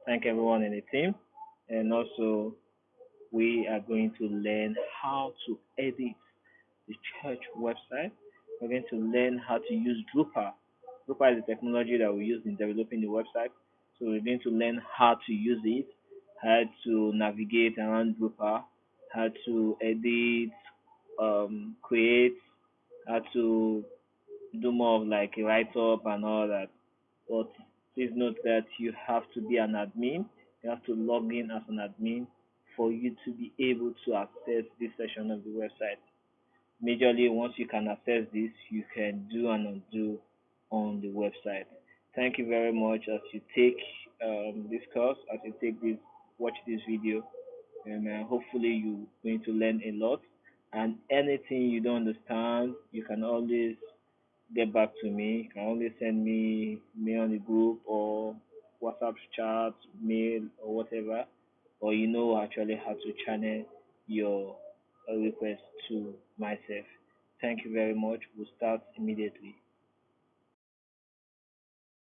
thank everyone in the team. And also, we are going to learn how to edit the church website. We're going to learn how to use Drupal. Drupal is the technology that we use in developing the website. So we're going to learn how to use it, how to navigate around Drupal, how to edit, create, how to do more of like a write up and all that. But please note that you have to be an admin. You have to log in as an admin for you to be able to access this section of the website. Majorly, once you can access this, you can do and undo on the website. Thank you very much as you take this course, as you take this, watch this video, and hopefully you're going to learn a lot. And anything you don't understand, you can always get back to me. You can always send me mail on the group or WhatsApp chat, mail or whatever, or you know actually how to channel your request to myself. Thank you very much. We'll start immediately.